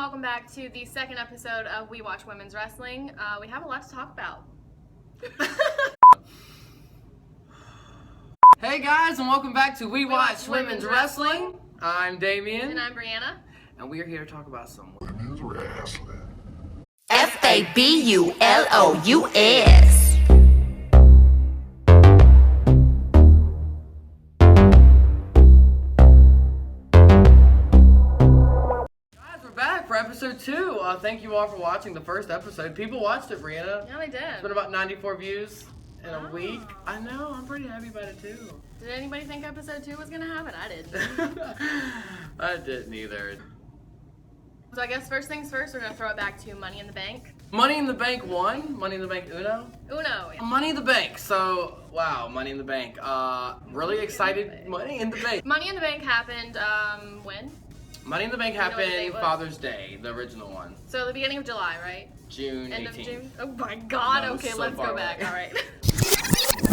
welcome back to the second episode of We Watch Women's Wrestling. We have a lot to talk about. Hey guys, and welcome back to We Watch Women's Wrestling. I'm Damien. And I'm Brianna. And we are here to talk about some women's wrestling. FABULOUS. For episode 2. Thank you all for watching the first episode. People watched it, Brianna. Yeah, they did. It's been about 94 views in a week. I know, I'm pretty happy about it too. Did anybody think episode 2 was going to happen? I didn't. I didn't either. So I guess first things first, we're going to throw it back to Money in the Bank. Money in the Bank 1? Money in the Bank Uno? Uno. Yeah. Money in the Bank. So, wow, Money in the Bank. Really excited. Money in the Bank. Money in the Bank happened, when? Money in the Bank happened Father's Day, the original one. So the beginning of July, right? June 18th. End of June? Oh my god, No, okay, so let's go far back, away. alright.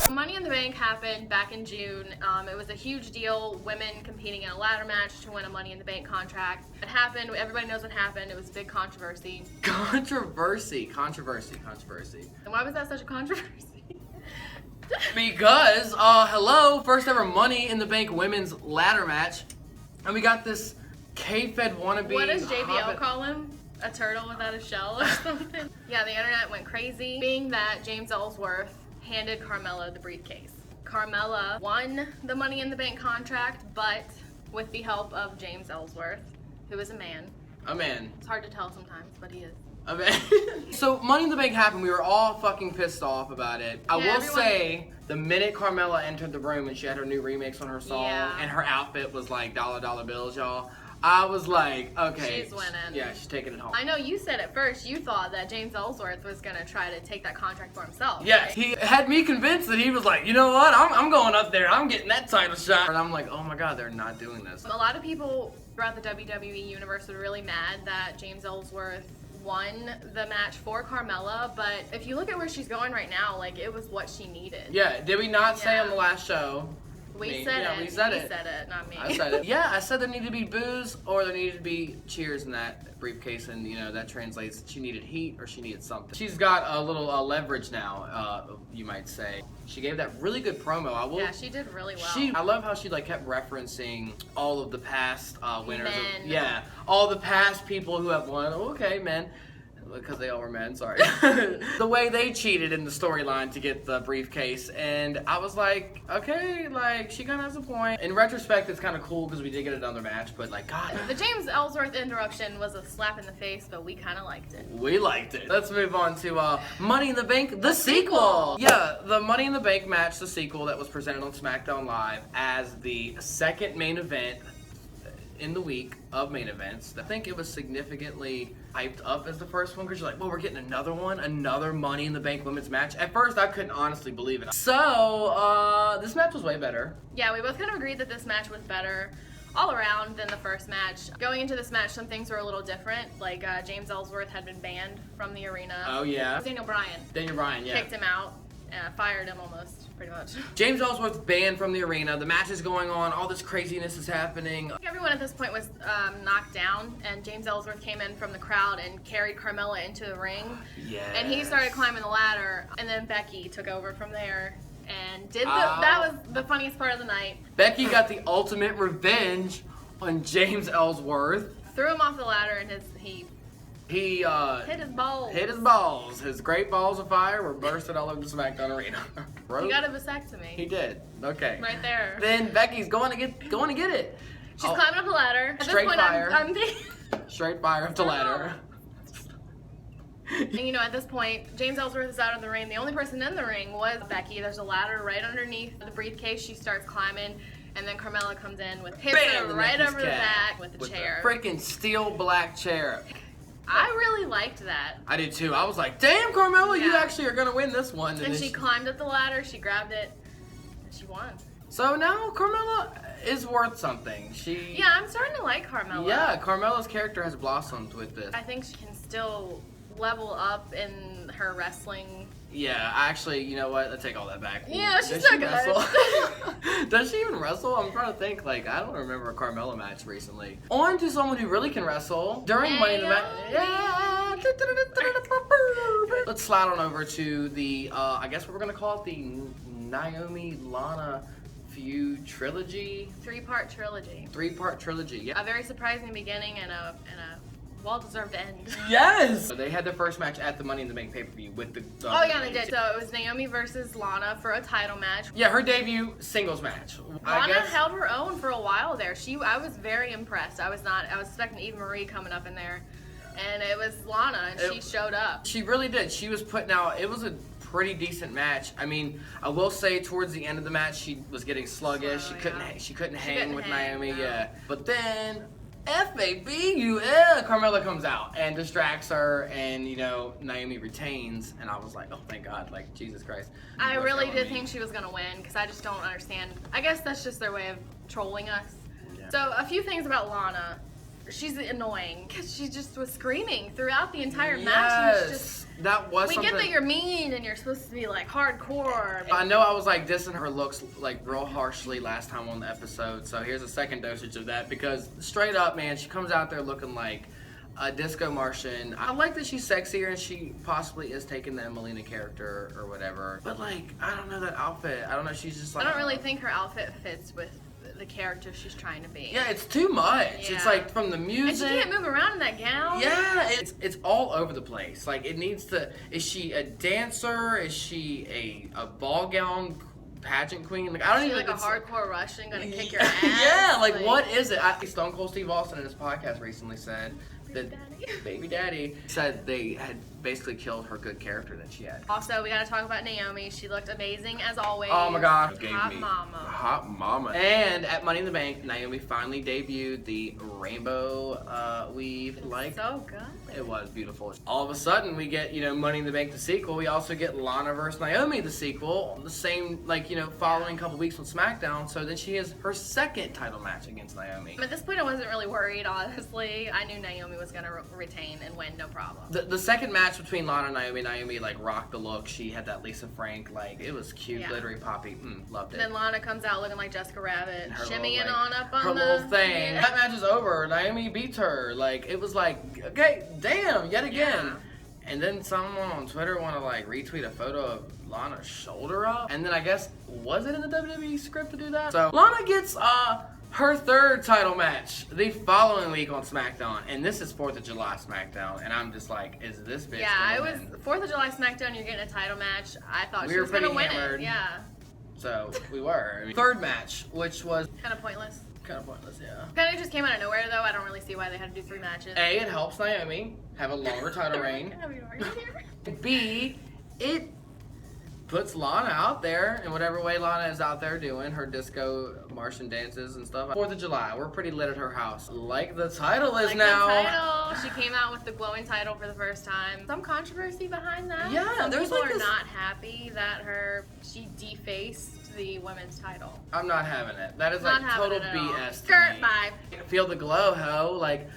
Money in the Bank happened back in June. It was a huge deal, women competing in a ladder match to win a Money in the Bank contract. It happened, everybody knows what happened, it was a big controversy. Controversy. And why was that such a controversy? Because, hello, first ever Money in the Bank women's ladder match. And we got this K-Fed wannabe. What does JBL Hobbit. call him? A turtle without a shell or something? Yeah, the internet went crazy, being that James Ellsworth handed Carmella the briefcase. Carmella won the Money in the Bank contract, but with the help of James Ellsworth, who is a man. A man. It's hard to tell sometimes, but he is. A man. So Money in the Bank happened. We were all fucking pissed off about it. I will say, the minute Carmella entered the room and she had her new remix on her song, and her outfit was like dollar bills, y'all. I was like, okay. She's winning. Yeah, she's taking it home. I know you said at first you thought that James Ellsworth was gonna try to take that contract for himself. Yeah, right? he had me convinced that he was like, you know what, I'm going up there, I'm getting that title shot. And I'm like, oh my god, they're not doing this. A lot of people throughout the WWE universe were really mad that James Ellsworth won the match for Carmella, but if you look at where she's going right now, like, it was what she needed. Yeah, did we not say on the last show? We said it. We said it. You said it, not me. I said it. Yeah, I said there needed to be boos or there needed to be cheers in that briefcase, and you know that translates. She needed heat or she needed something. She's got a little leverage now, you might say. She gave that really good promo. Yeah, she did really well. I love how she like kept referencing all of the past winners. Men. All the past people who have won. Okay, men. Because they all were men, sorry. The way they cheated in the storyline to get the briefcase, and I was like, okay, like, she kind of has a point. In retrospect, it's kind of cool because we did get another match, but like, God. The James Ellsworth interruption was a slap in the face, but we kind of liked it. We liked it. Let's move on to Money in the Bank, the sequel. Yeah, the Money in the Bank match, the sequel that was presented on SmackDown Live as the second main event in the week of main events. I think it was significantly hyped up as the first one because you're like, well, we're getting another one, another Money in the Bank women's match. At first, I couldn't honestly believe it. So, this match was way better. Yeah, we both kind of agreed that this match was better all around than the first match. Going into this match, some things were a little different. Like, James Ellsworth had been banned from the arena. Oh, yeah. Daniel Bryan. Yeah. Kicked him out. Fired him almost, pretty much. James Ellsworth banned from the arena. The match is going on. All this craziness is happening. Everyone at this point was knocked down, and James Ellsworth came in from the crowd and carried Carmella into the ring. Yeah. And he started climbing the ladder, and then Becky took over from there and did that was the funniest part of the night. Becky got the ultimate revenge on James Ellsworth. Threw him off the ladder, and he hit his balls. Hit his balls. His great balls of fire were bursting all over the SmackDown arena. He got a vasectomy. He did. Okay. Right there. Then Becky's going to get it. She's climbing up the ladder. At Straight this point, fire. I'm Straight fire up the ladder. And you know, at this point, James Ellsworth is out of the ring. The only person in the ring was Becky. There's a ladder right underneath the briefcase. She starts climbing. And then Carmella comes in with hits her right over the back with a chair. A freaking steel black chair. I really liked that. I did too. I was like, damn, Carmella, you actually are going to win this one. And she climbed up the ladder, she grabbed it, and she won. So now Carmella is worth something. Yeah, I'm starting to like Carmella. Yeah, Carmella's character has blossomed with this. I think she can still level up in her wrestling Yeah, actually, you know what? I take all that back. Yeah, she's Does so she good. wrestle? Does she even wrestle? I'm trying to think. Like, I don't remember a Carmella match recently. On to someone who really can wrestle during Money in the Bank. Yeah. Let's slide on over to the, I guess what we're gonna call it, the Naomi Lana feud trilogy. 3-part trilogy. 3-part trilogy. Yeah. A very surprising beginning and a well-deserved end. Yes! So they had their first match at the Money in the Bank pay-per-view with the... Oh yeah, they did. So it was Naomi versus Lana for a title match. Yeah, her debut singles match. Lana held her own for a while there. I was very impressed. I was expecting Eva Marie coming up in there. And it was Lana, and she showed up. She really did. She was putting out... It was a pretty decent match. I mean, I will say towards the end of the match, she was getting sluggish. She couldn't hang with Naomi. No. Yeah. But then... Carmella comes out and distracts her, and Naomi retains, and I was like, oh thank God, like Jesus Christ. I really did think she was gonna win, because I just don't understand. I guess that's just their way of trolling us. Yeah. So a few things about Lana. She's annoying because she just was screaming throughout the entire match. And it's just, that was we get that you're mean and you're supposed to be like hardcore. I know I was like dissing her looks like real harshly last time on the episode, so here's a second dosage of that, because straight up, man, she comes out there looking like a disco Martian. I like that she's sexier and she possibly is taking the Emelina character or whatever, but like, I don't know that outfit. I don't know, she's just like... I don't really think her outfit fits with the character she's trying to be. Yeah, it's too much. Yeah. It's like from the music. And she can't move around in that gown. Yeah, it's all over the place. Like it needs to. Is she a dancer? Is she a ball gown pageant queen? Like I don't even. Like a hardcore Russian gonna kick your ass. Yeah, like what is it? Stone Cold Steve Austin in his podcast recently said that Baby Daddy said they had basically killed her good character that she had. Also, we gotta talk about Naomi. She looked amazing as always. Oh my God. Hot mama. And at Money in the Bank, Naomi finally debuted the rainbow weave. Like so good. It was beautiful. All of a sudden, we get Money in the Bank the sequel. We also get Lana versus Naomi the sequel. The same following couple weeks on SmackDown. So then she has her second title match against Naomi. At this point, I wasn't really worried. Honestly, I knew Naomi was gonna retain and win, no problem. The second match between Lana and Naomi like rocked the look. She had that Lisa Frank, like it was cute, glittery, poppy. Loved it. Then Lana comes out looking like Jessica Rabbit, shimmying on up on her little thing. Yeah. That match is over. Naomi beats her. Like it was like, okay, damn, yet again. Yeah. And then someone on Twitter want to like retweet a photo of Lana's shoulder up. And then I guess, was it in the WWE script to do that? So Lana gets her third title match the following week on SmackDown, and this is 4th of July SmackDown, and I'm just like, is this bitch it was 4th of July SmackDown, you're getting a title match. I thought she was going to win it. Yeah. So, we were. Third match, which was... Kind of pointless. Yeah. Kind of just came out of nowhere, though. I don't really see why they had to do 3 matches. A, it helps Naomi have a longer title reign. B, it puts Lana out there in whatever way Lana is out there doing her disco Martian dances and stuff. 4th of July, we're pretty lit at her house. Like the title is now. The title. She came out with the glowing title for the first time. Some controversy behind that. Yeah, some people are not happy that she defaced the women's title. I'm not having it. That is like total BS. Skirt, bye. Feel the glow, ho. Like,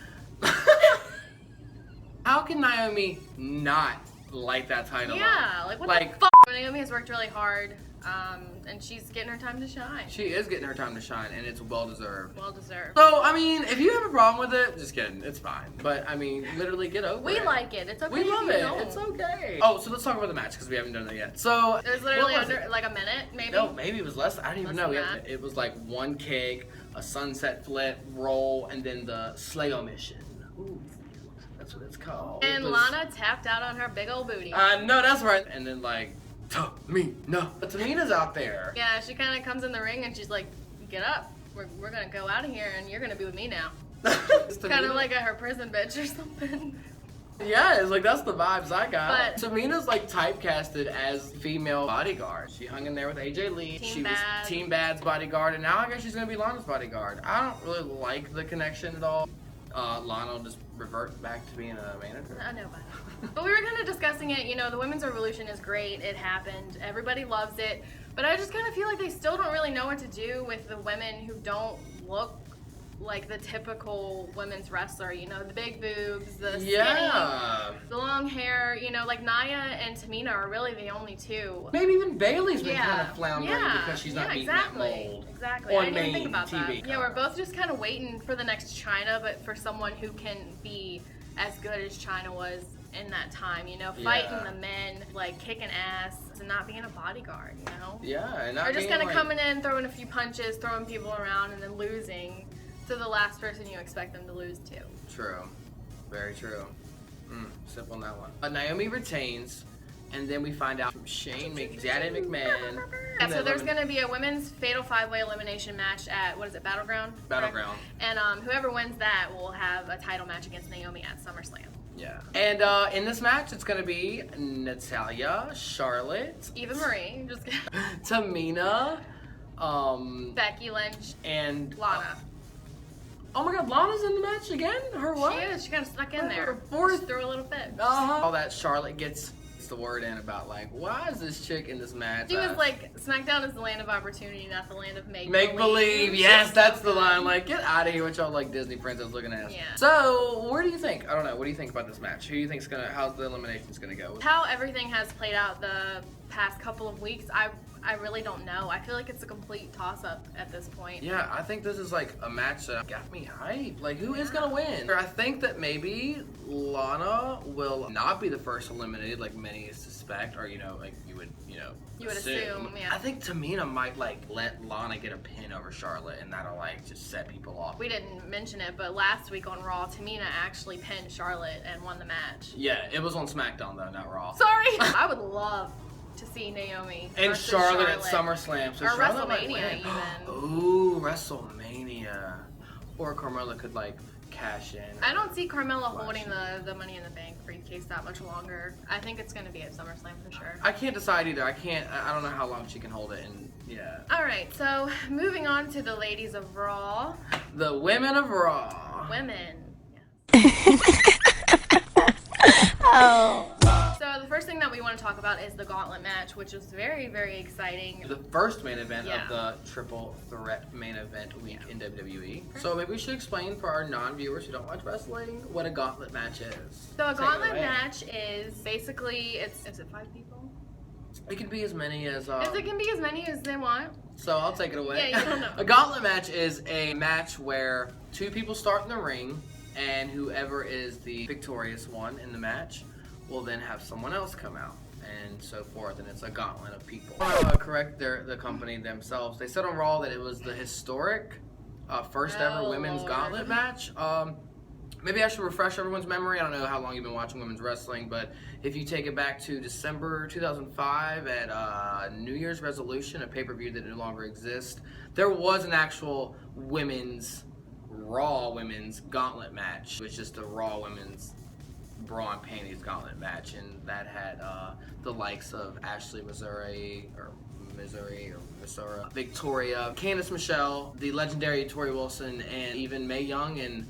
how can Naomi not like that title? Yeah, like what the fuck? Naomi has worked really hard, and she's getting her time to shine. She is getting her time to shine, and it's well deserved. Well deserved. So, I mean, if you have a problem with it, just kidding. It's fine. But, I mean, literally get over it. We like it. It's okay. We love it. It's okay. Oh, so let's talk about the match, because we haven't done that yet. So, it was literally under, like a minute, maybe? No, maybe it was less. I don't even know. It was like one kick, a sunset flip, roll, and then the Slayo mission. Ooh. That's what it's called. And Lana tapped out on her big old booty. No, that's right. And then like, Tamina's out there. Yeah, she kind of comes in the ring and she's like, get up. We're going to go out of here and you're going to be with me now. Kind of like her prison bitch or something. Yeah, it's like, that's the vibes I got. But Tamina's like typecasted as female bodyguard. She hung in there with AJ Lee. She was Team Bad's bodyguard, and now I guess she's going to be Lana's bodyguard. I don't really like the connection at all. Lana will just revert back to being a manager. I know, but we were kind of discussing it. The women's revolution is great. It happened. Everybody loves it. But I just kind of feel like they still don't really know what to do with the women who don't look like the typical women's wrestler, you know, the big boobs, the skinny, the long hair, you know, like Nia and Tamina are really the only two. Maybe even Bailey's been kind of floundering because she's not meeting that exactly. mold. Exactly. On I didn't even main think about TV that. Yeah, we're both just kind of waiting for the next Chyna, but for someone who can be as good as Chyna was in that time, you know, fighting the men, like kicking ass, and not being a bodyguard, you know? Yeah, and not or just being, kind of like, coming in, throwing a few punches, throwing people around, and then losing to the last person you expect them to lose to. True. Very true. Sip on that one. Naomi retains, and then we find out from Shane Janet McMahon. Yeah, so there's going to be a women's fatal 5-way elimination match at, what is it, Battleground? Battleground. And whoever wins that will have a title match against Naomi at SummerSlam. Yeah. And in this match, it's going to be Natalya, Charlotte, Eva Marie, just Tamina, Becky Lynch, and Lana. Oh my God, Lana's in the match again? Her what? She is. She kind of stuck in there. Her fourth. Just threw a little fit. All that Charlotte gets the word in about, like, why is this chick in this match? She was like, SmackDown is the land of opportunity, not the land of make-believe. Make-believe, yes, that's the line. Like, get out of here with y'all, like, Disney princess looking ass. Yeah. So, where do you think? I don't know. What do you think about this match? Who do you think's how's the elimination's gonna go? How everything has played out the past couple of weeks, I really don't know. I feel like it's a complete toss-up at this point. Yeah, I think this is like a match that got me hyped. Like, who is gonna win? I think that maybe Lana will not be the first eliminated, like many suspect, or like you would assume. Yeah. I think Tamina might like let Lana get a pin over Charlotte, and that'll like just set people off. We didn't mention it, but last week on Raw, Tamina actually pinned Charlotte and won the match. Yeah, it was on SmackDown though, not Raw. Sorry. I would love to see Naomi and Charlotte at SummerSlam, so or Charlotte WrestleMania even. Ooh, WrestleMania, or Carmella could like cash in. I don't see Carmella holding the Money in the Bank briefcase that much longer. I think it's going to be at SummerSlam for sure. I can't decide either. I don't know how long she can hold it, and yeah. All right, so moving on to the ladies of Raw. The women of Raw. Women. Oh. So the first thing that we want to talk about is the gauntlet match, which is very, very exciting. The first main event of the triple threat main event week in WWE. So maybe we should explain for our non-viewers who don't watch wrestling what a gauntlet match is. So a gauntlet match is basically, is it 5 people? It can be as many as... it can be as many as they want. So I'll take it away. Yeah, you don't know. A gauntlet match is a match where 2 people start in the ring, and whoever is the victorious one in the match will then have someone else come out, and so forth, and it's a gauntlet of people. Correct the company themselves. They said on Raw that it was the historic first ever women's gauntlet match. Maybe I should refresh everyone's memory. I don't know how long you've been watching women's wrestling, but if you take it back to December 2005 at New Year's Resolution, a pay-per-view that no longer exists, there was an actual Raw women's gauntlet match. It was just a Raw women's bra and panties gauntlet match, and that had the likes of Ashley Missouri, Victoria, Candice Michelle, the legendary Tori Wilson, and even Mae Young and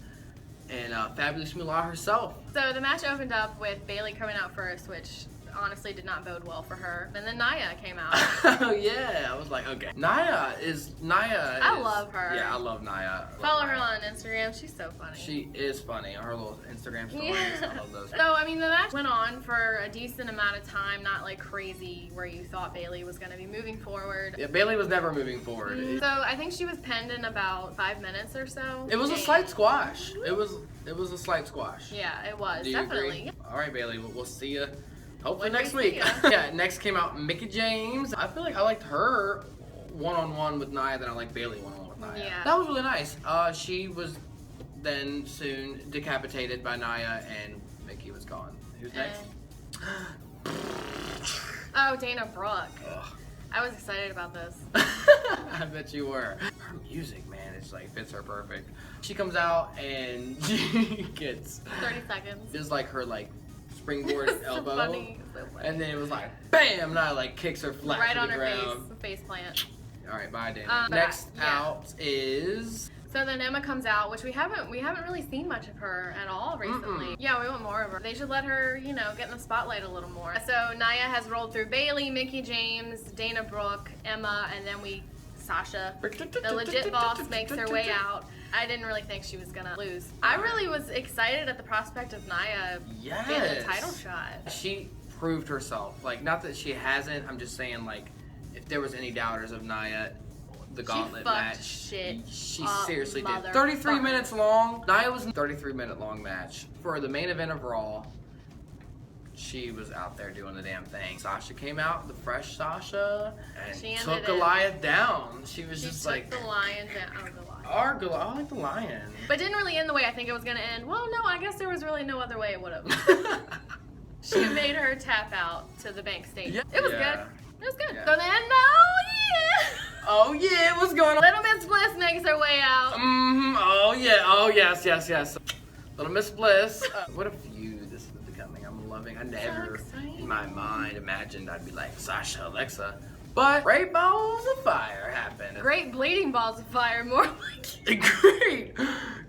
Fabulous Moolah herself. So the match opened up with Bayley coming out first, which honestly did not bode well for her. And then Nia came out. Oh yeah, I was like, okay. Nia is. I love her. Yeah, I love Nia. Follow her on Instagram. She's so funny. She is funny. Her little Instagram stories. Yeah. I love those. So I mean, the match went on for a decent amount of time, not like crazy where you thought Bayley was going to be moving forward. Yeah, Bayley was never moving forward. So I think she was pinned in about 5 minutes or so. It was a slight squash. It was a slight squash. Yeah, it was. Do you definitely. agree? All right, Bayley. We'll see you. Hopefully When next we see week. ya. Yeah, next came out Mickie James. I feel like I liked her one-on-one with Nia than I liked Bayley one-on-one with Nia. Yeah. That was really nice. She was then soon decapitated by Nia, and Mickie was gone. Who's next? Oh, Dana Brooke. Ugh. I was excited about this. I bet you were. Her music, man, it's like fits her perfect. She comes out and she gets 30 seconds. just like her like springboard So elbow, funny, so funny. and then it was like bam, Nia like kicks her flat Right to on the her ground. face plant. All right, bye, Dana. But Next yeah. out is So then Emma comes out, which we haven't really seen much of her at all recently. Yeah, we want more of her. They should let her, get in the spotlight a little more. So Nia has rolled through Bayley, Mickie James, Dana Brooke, Emma, and then Sasha, the legit boss, makes her way out. I didn't really think she was gonna lose. I really was excited at the prospect of Nia getting a title shot. She proved herself. Like, not that she hasn't. I'm just saying, like, if there was any doubters of Nia, the gauntlet match, she seriously did. 33 minutes long. Nia was a 33-minute long match for the main event of Raw. She was out there doing the damn thing. Sasha came out, the fresh Sasha, and took Goliath down. She just like the lion down. Oh, I like the lion. But didn't really end the way I think it was gonna end. Well, no, I guess there was really no other way it would have. She made her tap out to the bank stage. Yeah. It was good. It was good. Yeah. So then, oh yeah, what's going on? Little Miss Bliss makes her way out. Oh yeah. Oh yes. Little Miss Bliss. What a feud this is becoming. I'm loving. I never in my mind imagined I'd be like Sasha, Alexa. But great balls of fire happened. Great bleeding balls of fire, more like. Great.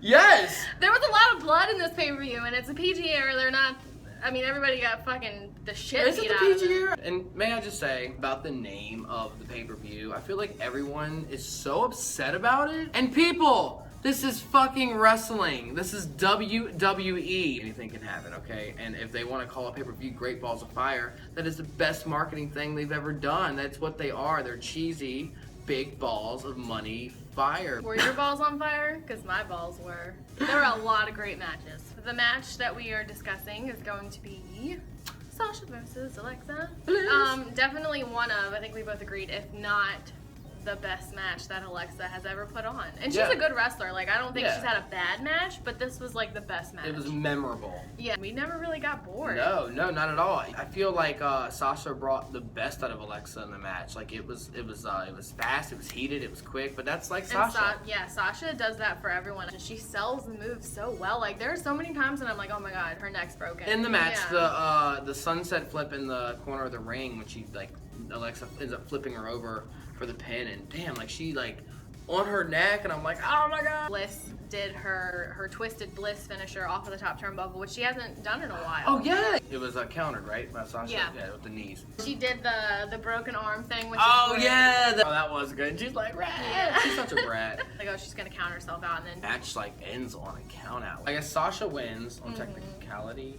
Yes. There was a lot of blood in this pay-per-view, and it's a PG era. They're not. I mean, everybody got fucking the shit beat out of them. And may I just say about the name of the pay-per-view, I feel like everyone is so upset about it. And people, this is fucking wrestling. This is WWE. Anything can happen, okay? And if they want to call a pay-per-view Great Balls of Fire, that is the best marketing thing they've ever done. That's what they are. They're cheesy, big balls of money fire. Were your balls on fire? Because my balls were. There were a lot of great matches. The match that we are discussing is going to be Sasha versus Alexa. Definitely one of, I think we both agreed, if not the best match that Alexa has ever put on. And she's a good wrestler. Like, I don't think she's had a bad match, but this was like the best match. It was memorable. Yeah, we never really got bored. No, not at all. I feel like Sasha brought the best out of Alexa in the match. Like, it was fast, it was heated, it was quick, but that's like Sasha. Sasha does that for everyone. She sells the moves so well. Like, there are so many times when I'm like, oh my god, her neck's broken. In the match, the sunset flip in the corner of the ring when she, like, Alexa ends up flipping her over for the pin, and damn, like, she, like, on her neck, and I'm like, oh my god. Bliss did her Twisted Bliss finisher off of the top turnbuckle, which she hasn't done in a while. Oh yeah, it was countered, right, by Sasha? Yeah, with the knees. She did the broken arm thing, which that was good. She's like, rat. Yeah. She's such a brat. Like, oh, she's gonna count herself out, and then match like ends on a count out. I guess Sasha wins on technicality,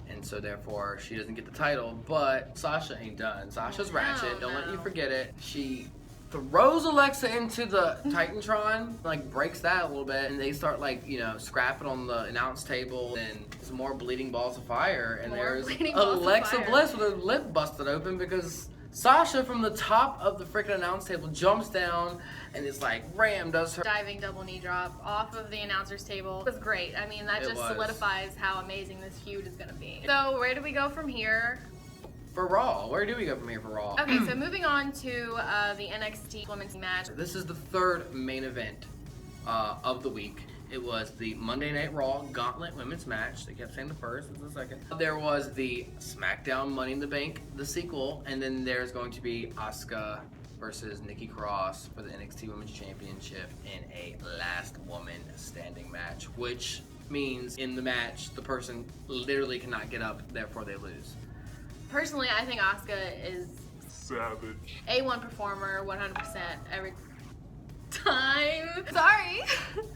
and so therefore she doesn't get the title. But Sasha ain't done. Sasha's ratchet. Don't let you forget it. She throws Alexa into the Titantron, like breaks that a little bit, and they start like, you know, scrapping on the announce table, and some more bleeding balls of fire, and there's Alexa Bliss with her lip busted open because Sasha from the top of the freaking announce table jumps down and is like, Ram does her diving double knee drop off of the announcer's table. It was great. I mean, that just solidifies how amazing this feud is gonna be. So where do we go from here? For Raw. Where do we go from here for Raw? Okay, so moving on to the NXT Women's match. This is the third main event of the week. It was the Monday Night Raw Gauntlet Women's match. They kept saying the first, it's the second. There was the SmackDown Money in the Bank, the sequel, and then there's going to be Asuka versus Nikki Cross for the NXT Women's Championship in a last woman standing match, which means in the match, the person literally cannot get up, therefore they lose. Personally, I think Asuka is savage. A1 performer, 100% every time. Sorry.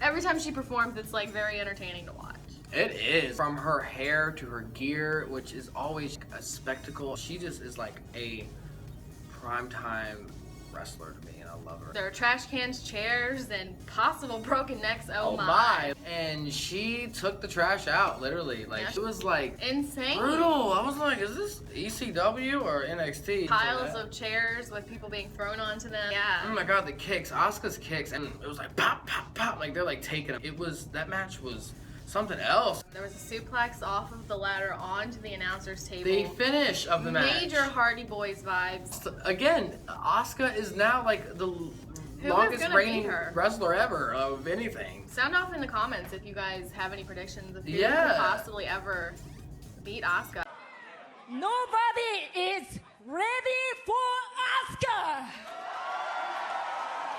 Every time she performs, it's like very entertaining to watch. It is. From her hair to her gear, which is always a spectacle. She just is like a primetime wrestler to me, and I love her. There are trash cans, chairs, and possible broken necks. Oh my. And she took the trash out, literally. Like, it was like insane. Brutal. I was like, is this ECW or NXT? Piles of chairs with people being thrown onto them. Yeah. Oh my god, the kicks. Asuka's kicks. And it was like pop, pop, pop. Like, they're like taking them. That match was something else. There was a suplex off of the ladder onto the announcer's table. The finish of the match. Major Hardy Boys vibes. Again, Asuka is now like the longest reigning wrestler ever of anything. Sound off in the comments if you guys have any predictions of who could possibly ever beat Asuka. Nobody is ready for Asuka.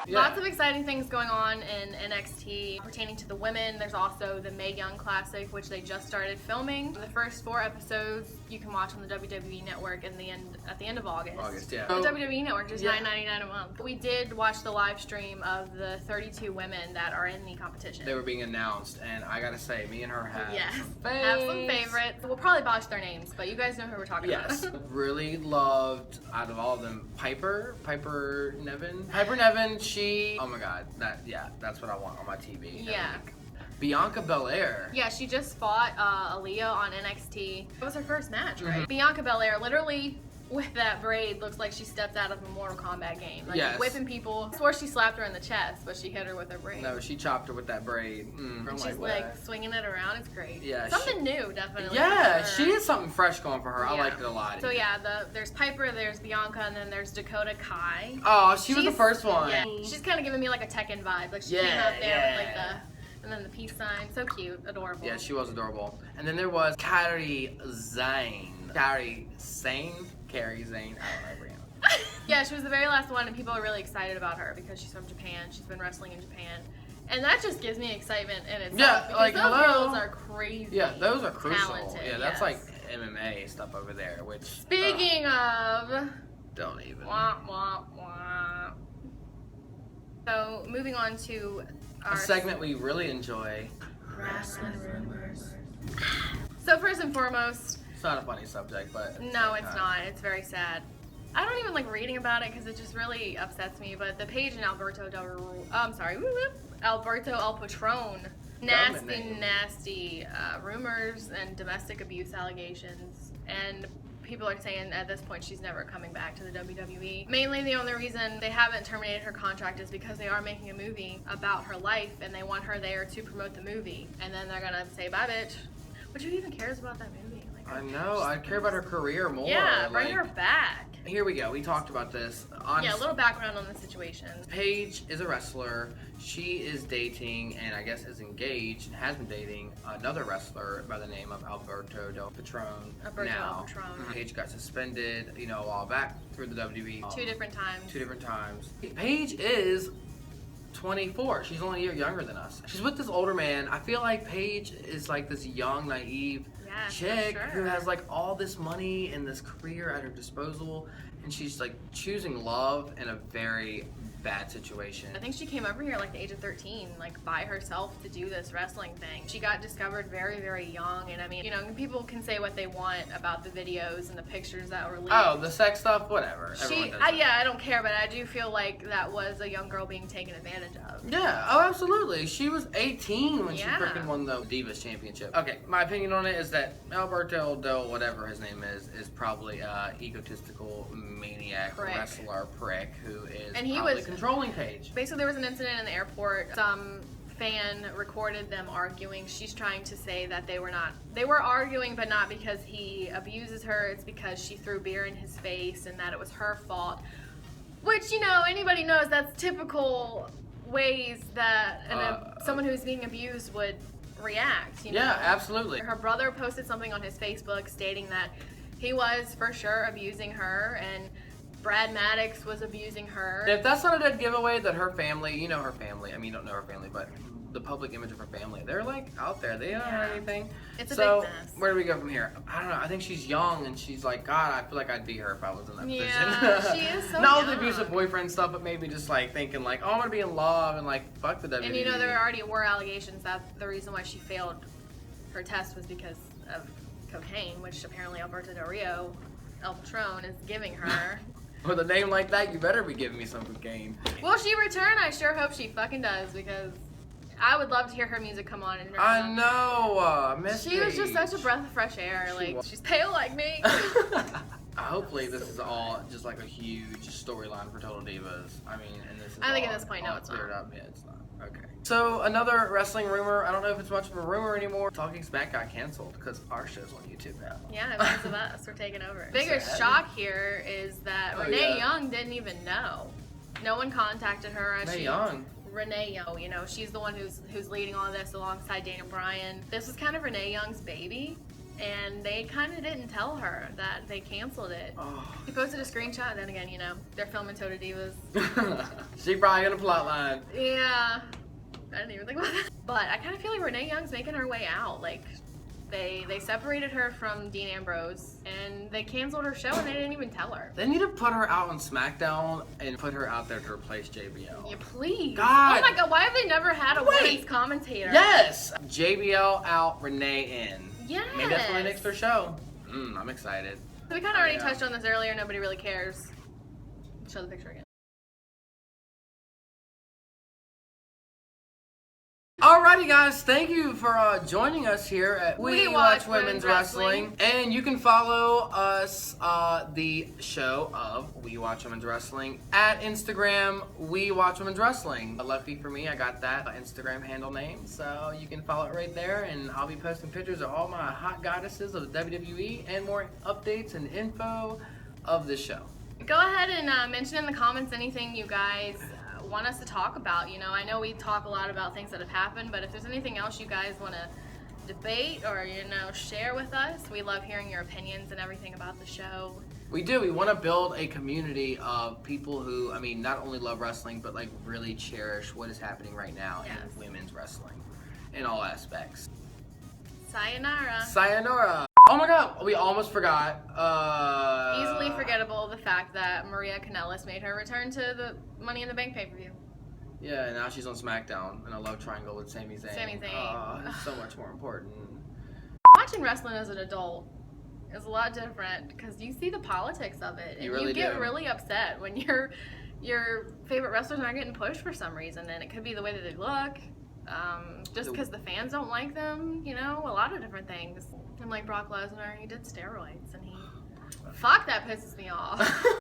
Yeah. Lots of exciting things going on in NXT pertaining to the women. There's also the Mae Young Classic, which they just started filming. The first 4 episodes you can watch on the WWE Network at the end of August. Yeah. The WWE Network, just Yeah. $9.99 a month. We did watch the live stream of the 32 women that are in the competition. They were being announced, and I gotta say, me and her have have some favorites. We'll probably botch their names, but you guys know who we're talking Yes. about. Really loved, out of all of them, Piper Nevin, she, oh my god, that's what I want on my TV. Yeah. Bianca Belair. Yeah, she just fought Aaliyah on NXT. It was her first match, right? Mhm. Bianca Belair, literally with that braid, looks like she stepped out of a Mortal Kombat game. Like, Yes. whipping people. I swore she slapped her in the chest, but she hit her with her braid. No, she chopped her with that braid. And I'm she's what? swinging it around. It's great. Yeah, Something new, definitely. Yeah, for her. she is something fresh going for her. I Yeah. liked it a lot. So yeah, there's Piper, there's Bianca, and then there's Dakota Kai. Oh, she was the She's- first one. Yeah, she's kind of giving me like a Tekken vibe. Like she came Yeah, out there with yeah. and then the peace sign. So cute, adorable. Yeah, she was adorable. And then there was Kairi Sane. Kairi Sane? Kairi Sane. I don't know. Yeah, she was the very last one, and people are really excited about her because she's from Japan. She's been wrestling in Japan. And that just gives me excitement in itself. Yeah, because like, those hello. girls are crazy. Yeah, those are crucial. Talented, Yeah, that's yes. like MMA stuff over there, which... Speaking of... Don't even. Wah, wah, wah. So, moving on to our... A segment we really enjoy. Wrestling rumors. So, first and foremost... It's not a funny subject, but... No, it's not. It's very sad. I don't even like reading about it because it just really upsets me. But the Paige and Alberto Alberto El Patron, nasty rumors and domestic abuse allegations, and people are saying at this point she's never coming back to the WWE. Mainly the only reason they haven't terminated her contract is because they are making a movie about her life and they want her there to promote the movie. And then they're gonna say, bye bitch. But who even cares about that movie? Like, I know. I care about her career more. yeah, bring like, her back. Here we go. We talked about this. Yeah, a little background on the situation. Paige is a wrestler. She is dating and I guess is engaged and has been dating another wrestler by the name of Alberto Del Patron. Alberto now, El Patron. Paige got suspended, a while back through the WWE. 2 different times. 2 different times. Paige is 24. She's only a year younger than us. She's with this older man. I feel like Paige is like this young, naive chick who has like all this money and this career at her disposal, and she's like choosing love in a very bad situation. I think she came over here like the age of 13, like by herself to do this wrestling thing. She got discovered very, very young, and I mean, people can say what they want about the videos and the pictures that were leaked. Oh, the sex stuff, whatever. I don't care, but I do feel like that was a young girl being taken advantage of. Yeah, oh, absolutely. She was 18 when she Yeah. freaking won the Divas Championship. Okay, my opinion on it is that Alberto Del, whatever his name is probably a egotistical maniac wrestler prick who is And he probably was controlling Paige. Basically, there was an incident in the airport. Some fan recorded them arguing. She's trying to say that they were arguing, but not because he abuses her. It's because she threw beer in his face and that it was her fault. Which, anybody knows that's typical ways that someone who's being abused would react. Yeah, absolutely. Her brother posted something on his Facebook stating that he was for sure abusing her, and Brad Maddox was abusing her. If that's not a dead giveaway that her family, her family, I mean, you don't know her family, but the public image of her family, they're like out there. They don't have anything. It's a so, big mess. Where do we go from here? I don't know. I think she's young and she's like, God, I feel like I'd be her if I was in that position. She is so Not young. the abusive boyfriend stuff, but maybe just like thinking like, oh, I'm going to be in love and like, fuck the WWE. And there already were allegations that the reason why she failed her test was because of cocaine, which apparently Alberto Del Rio, El Patron, is giving her. With a name like that, you better be giving me some cocaine. Will she return? I sure hope she fucking does, because I would love to hear her music come on. I know, Miss She was just Paige. such a breath of fresh air. She's pale like me. Hopefully this is all just like a huge storyline for Total Divas. I mean, and this is I think all- at this point, no, all it's cleared not. up. Yeah, it's not. Okay. So another wrestling rumor. I don't know if it's much of a rumor anymore. Talking Smack got canceled because our show's on YouTube now. Yeah, because of us, we're taking over. Bigger Sad. shock here is that Oh, Renee yeah. Young didn't even know. No one contacted her. Mae Young. Renee Young, she's the one who's leading all this alongside Daniel Bryan. This was kind of Renee Young's baby. and they kind of didn't tell her that they canceled it. Oh. She posted a screenshot, then again, you know, they're filming Total Divas. She probably got a plot line. Yeah, I didn't even think about that. But I kind of feel like Renee Young's making her way out. Like, they separated her from Dean Ambrose, and they canceled her show, and they didn't even tell her. They need to put her out on SmackDown and put her out there to replace JBL. Yeah, please. God. Oh my God, why have they never had a women's commentator? Yes! JBL out, Renee in. Yes. Maybe that's when they next their show. I'm excited. So we kind of already touched on this earlier. Nobody really cares. Show the picture again. Alrighty guys, thank you for joining us here at We Watch Women's Wrestling. And you can follow us, the show of We Watch Women's Wrestling, at Instagram, We Watch Women's Wrestling. Lucky for me, I got that Instagram handle name, so you can follow it right there, and I'll be posting pictures of all my hot goddesses of the WWE and more updates and info of the show. Go ahead and mention in the comments anything you guys want us to talk about. You know, I know we talk a lot about things that have happened, but if there's anything else you guys want to debate or, you know, share with us, we love hearing your opinions and everything about the show. We do. We want to build a community of people who, I mean, not only love wrestling, but like really cherish what is happening right now in women's wrestling in all aspects. Sayonara. Sayonara. Oh my God, we almost forgot. Easily forgettable the fact that Maria Kanellis made her return to the Money in the Bank pay-per-view. Yeah, now she's on SmackDown in a love triangle with Sami Zayn. Sami Zayn. It's so much more important. Watching wrestling as an adult is a lot different because you see the politics of it, and you get really upset when your favorite wrestlers aren't getting pushed for some reason, and it could be the way that they look, just because the fans don't like them. You know, a lot of different things. And like Brock Lesnar, he did steroids, and fuck, that pisses me off.